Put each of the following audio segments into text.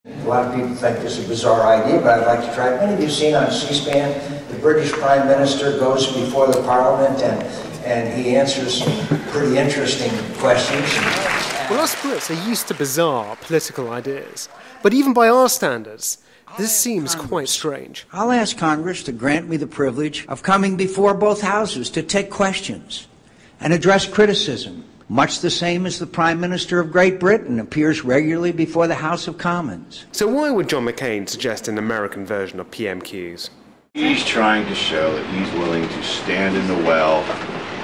A lot of people think this is a bizarre idea, but I'd like to try it. Many of you have seen on C-SPAN, the British Prime Minister goes before the Parliament and he answers some pretty interesting questions. Well, us Brits are used to bizarre political ideas, but even by our standards, this seems quite strange. I'll ask Congress to grant me the privilege of coming before both houses to take questions and address criticism, much the same as the Prime Minister of Great Britain appears regularly before the House of Commons. So why would John McCain suggest an American version of PMQs? He's trying to show that he's willing to stand in the well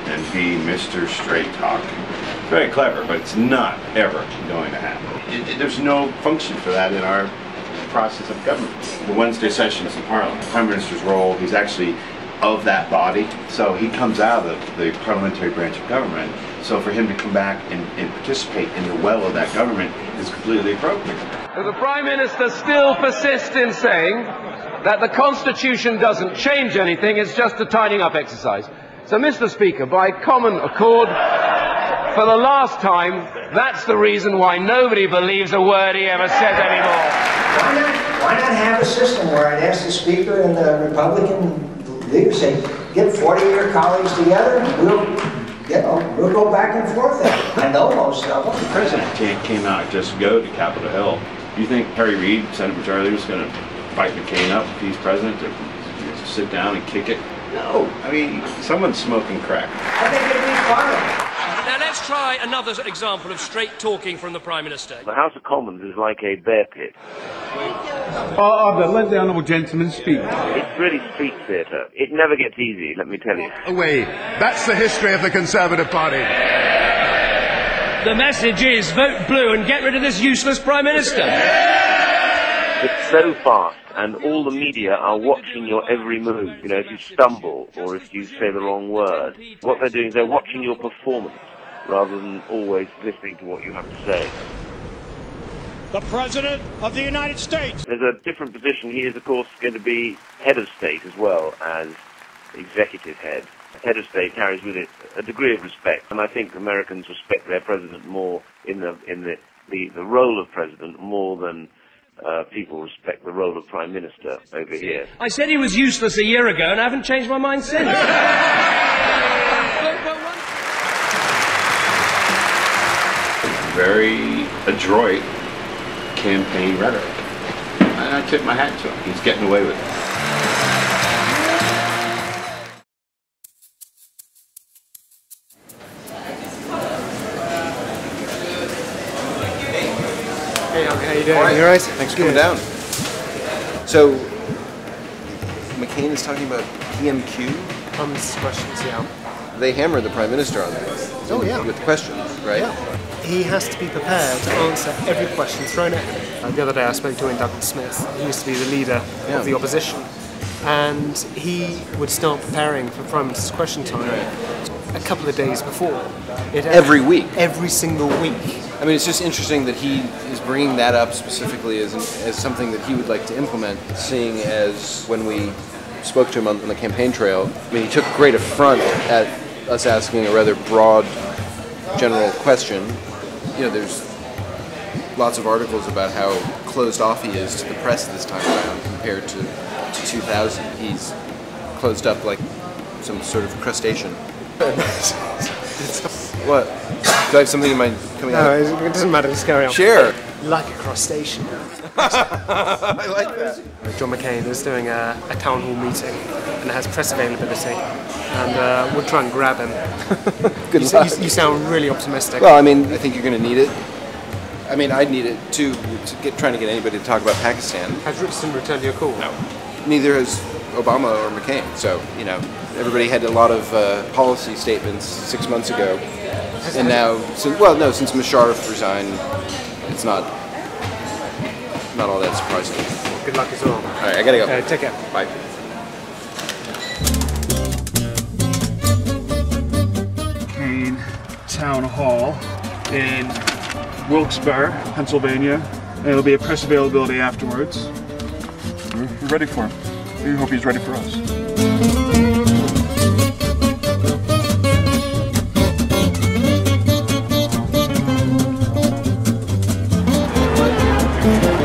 and be Mr. Straight Talk. Very clever, but it's not ever going to happen. There's no function for that in our process of government. The Wednesday sessions in Parliament, the Prime Minister's role, he's actually of that body, so he comes out of the parliamentary branch of government. So for him to come back and participate in the well of that government is completely appropriate. The Prime Minister still persists in saying that the Constitution doesn't change anything, it's just a tidying up exercise. So, Mr. Speaker, by common accord, for the last time, that's the reason why nobody believes a word he ever says anymore. Why not have a system where I'd ask the Speaker and the Republican leaders, say, get 40 of your colleagues together, and we'll go back and forth there. I know most of them. The President came out just go to Capitol Hill. Do you think Harry Reid, Senate Majority Leader, is going to fight McCain up if he's president to sit down and kick it? No. I mean, someone's smoking crack. I think it'd be fine. Now let's try another example of straight talking from the Prime Minister. The House of Commons is like a bear pit. Let the honourable gentleman speak. It's really street theatre. It never gets easy, let me tell you. Away. That's the history of the Conservative Party. The message is vote blue and get rid of this useless Prime Minister. It's so fast, and all the media are watching your every move. You know, if you stumble or if you say the wrong word, what they're doing is they're watching your performance rather than always listening to what you have to say. The President of the United States. There's a different position. He is, of course, going to be head of state as well as executive head. Head of state carries with it a degree of respect, and I think Americans respect their president more in the role of president more than people respect the role of Prime Minister over here. I said he was useless a year ago and I haven't changed my mind since. Very adroit campaign rhetoric. And I tip my hat to him. He's getting away with it. Hey, how you doing? All right. You alright? Thanks for coming down. So, McCain is talking about PMQ? Questions, yeah. They hammered the Prime Minister on that. Oh, yeah. With questions, right? Yeah. He has to be prepared to answer every question thrown at him. The other day I spoke to Duncan-Smith. He used to be the leader of the opposition. And he would start preparing for Prime Minister's question time a couple of days before. Every week? Every single week. I mean, it's just interesting that he is bringing that up specifically as something that he would like to implement, seeing as when we spoke to him on the campaign trail, I mean, he took great affront at us asking a rather broad general question. You know, there's lots of articles about how closed off he is to the press this time around compared to 2000. He's closed up like some sort of crustacean. What? Do I have something in mind coming out? No, it doesn't matter, just carry on. Share. Like a crustacean. I like that. John McCain is doing a town hall meeting and it has press availability, and we'll try and grab him. Good luck. You sound really optimistic. Well, I mean, I think you're going to need it. I mean, I'd need it too, trying to get anybody to talk about Pakistan. Has Richardson returned your call? No. Neither has Obama or McCain. So, you know, everybody had a lot of policy statements 6 months ago. And now, since Musharraf resigned, it's not all that surprising. Well, good luck as well. All right, I gotta go. Take care. Bye. Kane Town Hall in Wilkes-Barre, Pennsylvania. And there'll be a press availability afterwards. We're ready for him. We hope he's ready for us.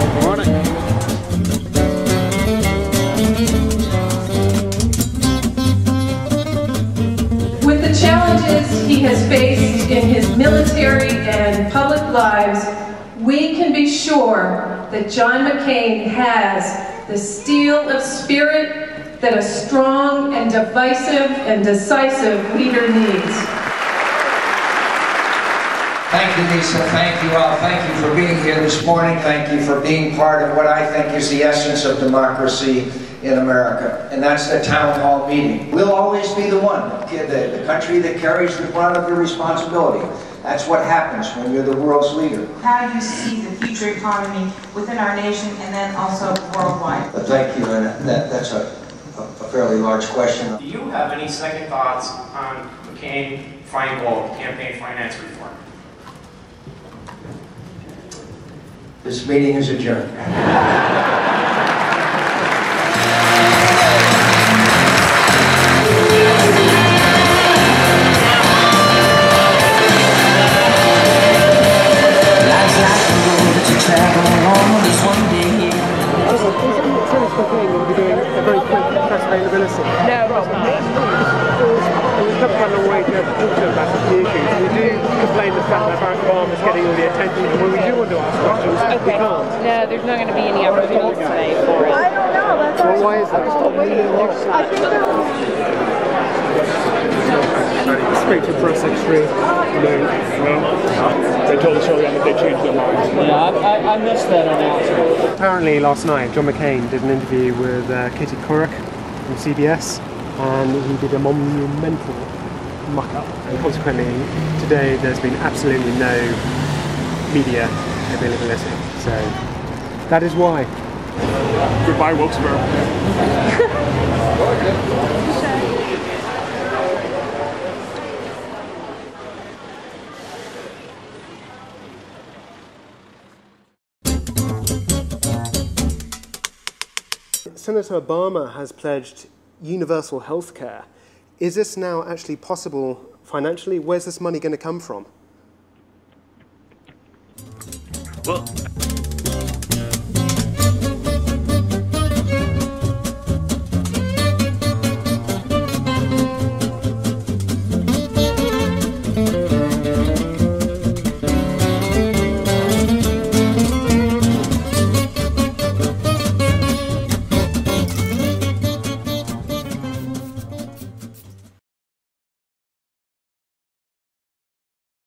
Good morning. With the challenges he has faced in his military and public lives, we can be sure that John McCain has the steel of spirit that a strong and divisive and decisive leader needs. Thank you, Lisa. Thank you all. Thank you for being here this morning. Thank you for being part of what I think is the essence of democracy in America, and that's the town hall meeting. We'll always be the one, the country that carries the brunt of the responsibility. That's what happens when you're the world's leader. How do you see the future economy within our nation and then also worldwide? Thank you, and that's a fairly large question. Do you have any second thoughts on McCain-Feingold campaign finance reform? This meeting is adjourned. We'll be doing a very quick press availability. No, it's not. We've come quite a long way to talk to them about the issues. We do complain the fact that Barack Obama is getting all the attention, and when we do want to ask questions, we can't. No, there's not going to be any opportunities today for it. I don't know. Well, why is that? Speak to press secretary. They told us earlier that they changed their minds. Yeah, I missed that announcement. Apparently last night John McCain did an interview with Katie Couric from CBS, and he did a monumental muck-up, and consequently today there's been absolutely no media availability, so that is why. Goodbye, Wilkesboro. Senator Obama has pledged universal health care. Is this now actually possible financially? Where's this money going to come from? Well,